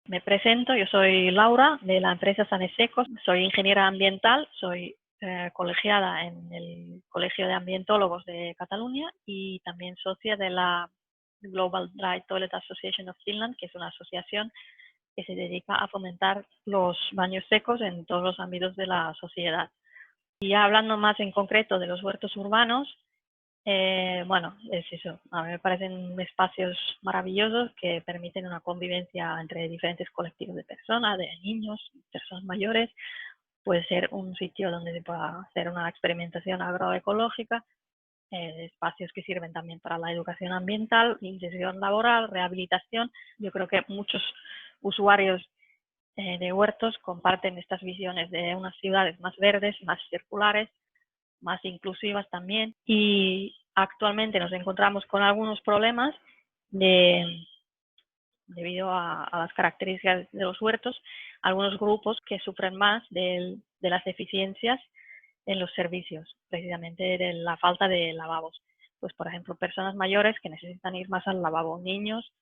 Me presento, yo soy Laura de la empresa Sanesecos, soy ingeniera ambiental, soy colegiada en el Colegio de Ambientólogos de Cataluña y también socia de la Global Dry Toilet Association of Finland, que es una asociación que se dedica a fomentar los baños secos en todos los ámbitos de la sociedad. Y ya hablando más en concreto de los huertos urbanos, bueno, es eso. A mí me parecen espacios maravillosos que permiten una convivencia entre diferentes colectivos de personas, de niños, personas mayores. Puede ser un sitio donde se pueda hacer una experimentación agroecológica, espacios que sirven también para la educación ambiental, inserción laboral, rehabilitación. Yo creo que muchos usuarios de huertos comparten estas visiones de unas ciudades más verdes, más circulares, más inclusivas también, y actualmente nos encontramos con algunos problemas debido a las características de los huertos, algunos grupos que sufren más de las deficiencias en los servicios, precisamente de la falta de lavabos. Pues, por ejemplo, personas mayores que necesitan ir más al lavabo, niños,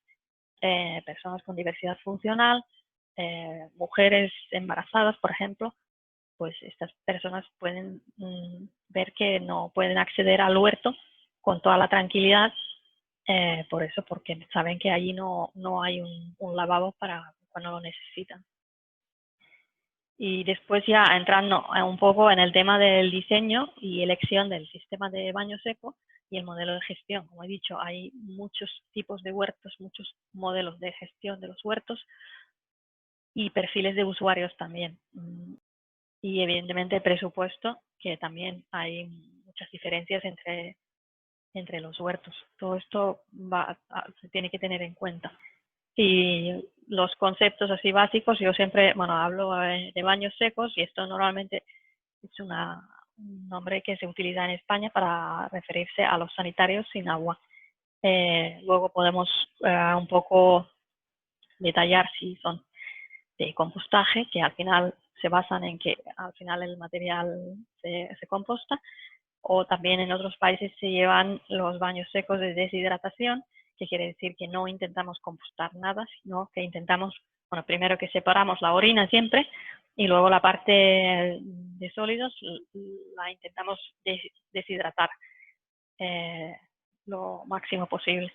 personas con diversidad funcional, mujeres embarazadas, por ejemplo. Pues estas personas pueden ver que no pueden acceder al huerto con toda la tranquilidad, por eso, porque saben que allí no hay un lavabo para cuando lo necesitan. Y después ya entrando un poco en el tema del diseño y elección del sistema de baño seco y el modelo de gestión. Como he dicho, hay muchos tipos de huertos, muchos modelos de gestión de los huertos y perfiles de usuarios también. Y evidentemente presupuesto, que también hay muchas diferencias entre los huertos. Todo esto se tiene que tener en cuenta. Y los conceptos así básicos, yo siempre, bueno, hablo de baños secos y esto normalmente es un nombre que se utiliza en España para referirse a los sanitarios sin agua. Luego podemos un poco detallar si son de compostaje, que al final se basan en que al final el material se composta, o también en otros países se llevan los baños secos de deshidratación, que quiere decir que no intentamos compostar nada, sino que intentamos, bueno, primero que separamos la orina siempre y luego la parte de sólidos la intentamos deshidratar lo máximo posible.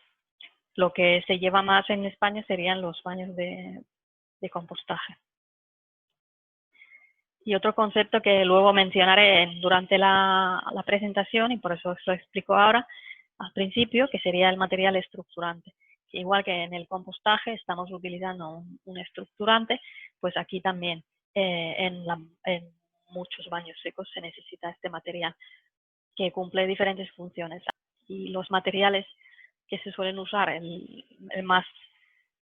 Lo que se lleva más en España serían los baños de compostaje. Y otro concepto que luego mencionaré durante la presentación, y por eso os lo explico ahora al principio, que sería el material estructurante. Igual que en el compostaje estamos utilizando un estructurante, pues aquí también en muchos baños secos se necesita este material que cumple diferentes funciones. Y los materiales que se suelen usar, el más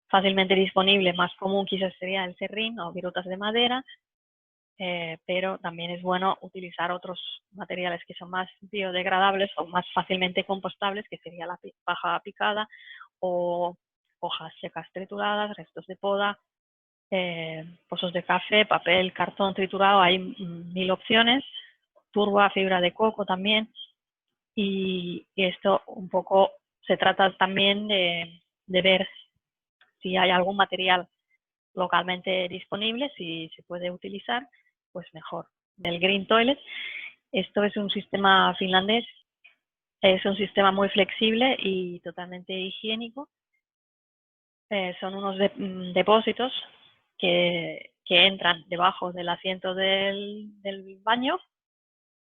fácilmente disponible, más común quizás sería el serrín o virutas de madera, pero también es bueno utilizar otros materiales que son más biodegradables o más fácilmente compostables, que sería la paja picada o hojas secas trituradas, restos de poda, pozos de café, papel, cartón triturado. Hay 1000 opciones, turba, fibra de coco también, y esto un poco se trata también de ver si hay algún material localmente disponible, si se puede utilizar, pues mejor. El Green Toilet, esto es un sistema finlandés, es un sistema muy flexible y totalmente higiénico. Son unos depósitos que entran debajo del asiento del baño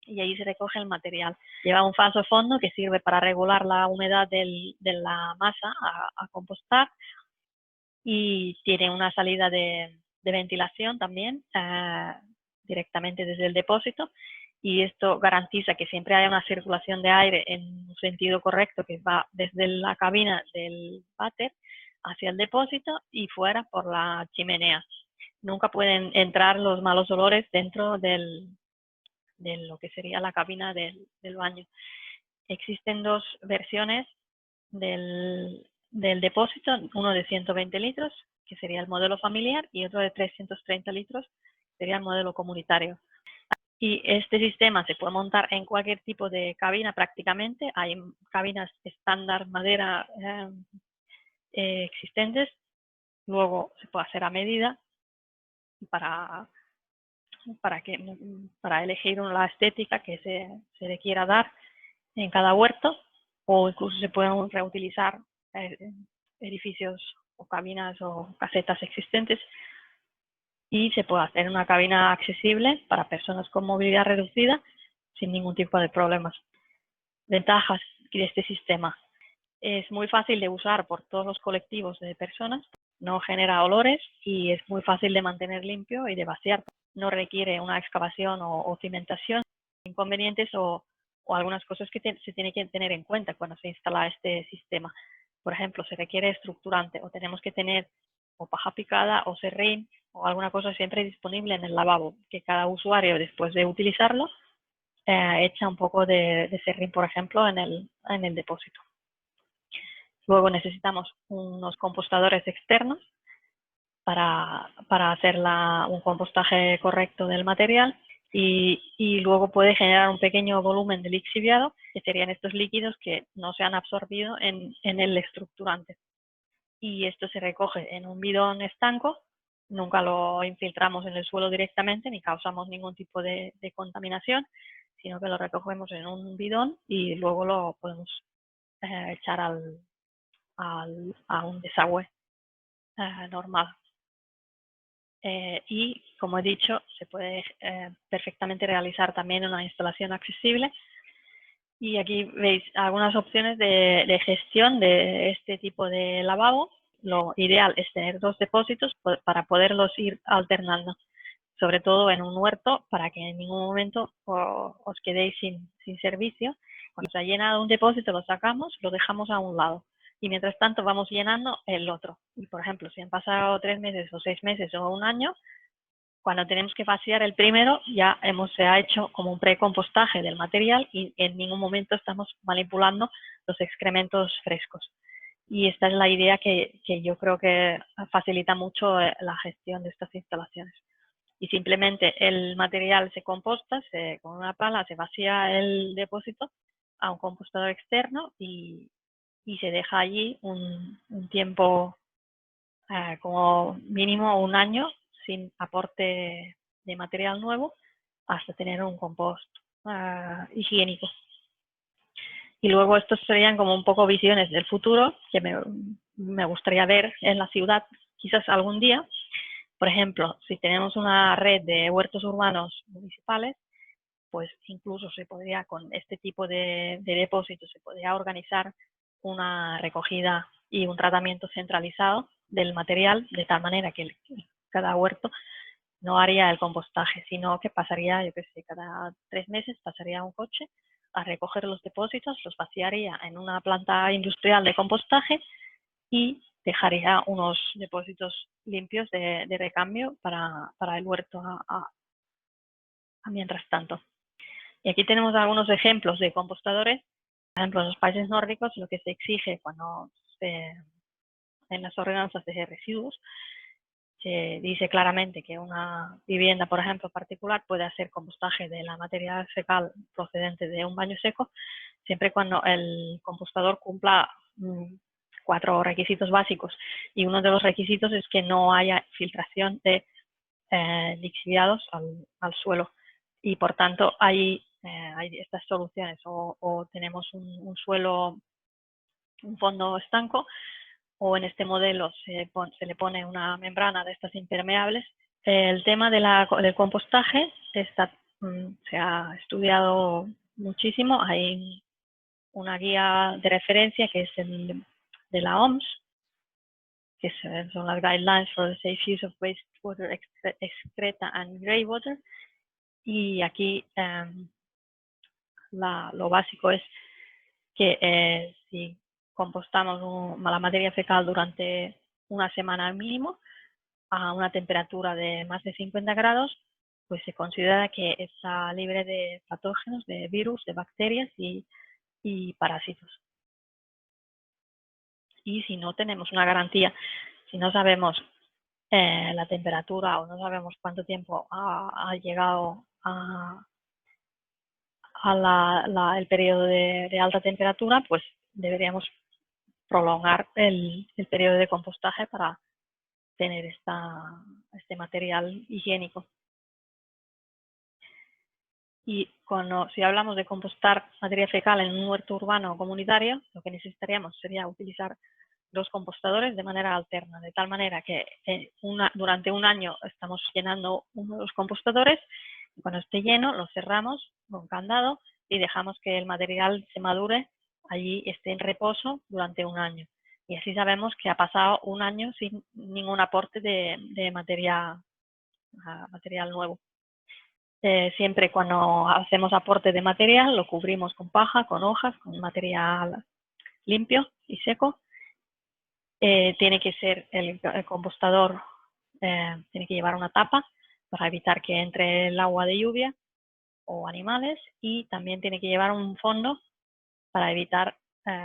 y ahí se recoge el material. Lleva un falso fondo que sirve para regular la humedad de la masa a compostar, y tiene una salida de ventilación también directamente desde el depósito, y esto garantiza que siempre haya una circulación de aire en un sentido correcto, que va desde la cabina del váter hacia el depósito y fuera por la chimenea. Nunca pueden entrar los malos olores dentro de lo que sería la cabina del baño. Existen dos versiones del depósito, uno de 120 litros, que sería el modelo familiar, y otro de 330 litros, que sería el modelo comunitario. Y este sistema se puede montar en cualquier tipo de cabina prácticamente. Hay cabinas estándar madera existentes, Luego se puede hacer a medida para, para elegir la estética que se le quiera dar en cada huerto, o incluso se pueden reutilizar edificios o cabinas o casetas existentes, y se puede hacer una cabina accesible para personas con movilidad reducida sin ningún tipo de problemas. Ventajas de este sistema: es muy fácil de usar por todos los colectivos de personas, no genera olores y es muy fácil de mantener limpio y de vaciar. No requiere una excavación o cimentación. Inconvenientes o algunas cosas que se tiene que tener en cuenta cuando se instala este sistema. Por ejemplo, se requiere estructurante o tenemos que tener o paja picada o serrín o alguna cosa siempre disponible en el lavabo, que cada usuario, después de utilizarlo, echa un poco de serrín, por ejemplo, en el depósito. Luego necesitamos unos compostadores externos para hacer un compostaje correcto del material, y luego puede generar un pequeño volumen de lixiviado, que serían estos líquidos que no se han absorbido en el estructurante. Y esto se recoge en un bidón estanco, nunca lo infiltramos en el suelo directamente ni causamos ningún tipo de contaminación, sino que lo recogemos en un bidón y luego lo podemos echar a un desagüe normal. Y, como he dicho, se puede perfectamente realizar también una instalación accesible. Y aquí veis algunas opciones de gestión de este tipo de lavabo. Lo ideal es tener 2 depósitos para poderlos ir alternando, sobre todo en un huerto, para que en ningún momento os quedéis sin servicio. Cuando se ha llenado un depósito, lo sacamos, lo dejamos a un lado. Y mientras tanto vamos llenando el otro. Y, por ejemplo, si han pasado 3 meses o 6 meses o un año, cuando tenemos que vaciar el primero, ya se ha hecho como un precompostaje del material y en ningún momento estamos manipulando los excrementos frescos. Y esta es la idea que yo creo que facilita mucho la gestión de estas instalaciones. Y simplemente el material se composta, con una pala se vacía el depósito a un compostador externo y se deja allí un tiempo, como mínimo un año, sin aporte de material nuevo, hasta tener un compost higiénico. Y luego estos serían como un poco visiones del futuro que me gustaría ver en la ciudad quizás algún día. Por ejemplo, si tenemos una red de huertos urbanos municipales, pues incluso se podría, con este tipo de depósitos, se podría organizar una recogida y un tratamiento centralizado del material, de tal manera que cada huerto no haría el compostaje, sino que pasaría, yo qué sé, cada 3 meses pasaría un coche a recoger los depósitos, los vaciaría en una planta industrial de compostaje y dejaría unos depósitos limpios de recambio para el huerto mientras tanto. Y aquí tenemos algunos ejemplos de compostadores. Por ejemplo, en los países nórdicos, lo que se exige en las ordenanzas de residuos, se dice claramente que una vivienda, por ejemplo, particular, puede hacer compostaje de la materia fecal procedente de un baño seco, siempre cuando el compostador cumpla 4 requisitos básicos. Y uno de los requisitos es que no haya filtración de lixiviados al suelo. Y, por tanto, hay estas soluciones. O tenemos un suelo, un fondo estanco, o en este modelo se le pone una membrana de estas impermeables. El tema del compostaje se ha estudiado muchísimo. Hay una guía de referencia que es de la OMS, que son las Guidelines for the Safe Use of Wastewater, Excreta and Greywater. Y aquí lo básico es que si compostamos la materia fecal durante una semana mínimo a una temperatura de más de 50 grados, pues se considera que está libre de patógenos, de virus, de bacterias y parásitos. Y si no tenemos una garantía, si no sabemos la temperatura o no sabemos cuánto tiempo ha llegado el periodo de alta temperatura, pues deberíamos prolongar el periodo de compostaje para tener este material higiénico. Y si hablamos de compostar materia fecal en un huerto urbano o comunitario, lo que necesitaríamos sería utilizar 2 compostadores de manera alterna, de tal manera que durante un año estamos llenando uno de los compostadores y cuando esté lleno lo cerramos con candado y dejamos que el material se madure allí, esté en reposo durante un año. Y así sabemos que ha pasado un año sin ningún aporte de material nuevo. Siempre cuando hacemos aporte de material lo cubrimos con paja, con hojas, con material limpio y seco. Tiene que ser el compostador, tiene que llevar una tapa para evitar que entre el agua de lluvia o animales, y también tiene que llevar un fondo para evitar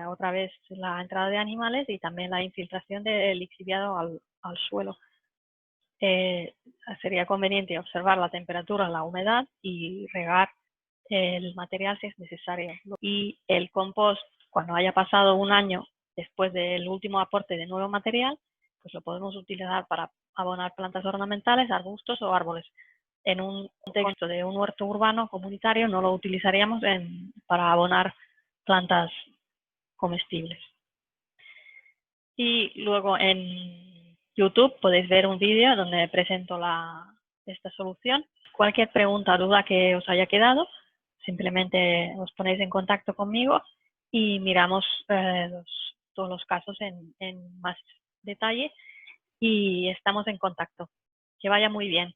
otra vez la entrada de animales y también la infiltración del lixiviado al suelo. Sería conveniente observar la temperatura, la humedad y regar el material si es necesario. Y el compost, cuando haya pasado un año después del último aporte de nuevo material, pues lo podemos utilizar para abonar plantas ornamentales, arbustos o árboles. En un contexto de un huerto urbano comunitario no lo utilizaríamos para abonar plantas comestibles. Y luego en YouTube podéis ver un vídeo donde presento esta solución. Cualquier pregunta o duda que os haya quedado, simplemente os ponéis en contacto conmigo y miramos todos los casos en más detalle y estamos en contacto. Que vaya muy bien.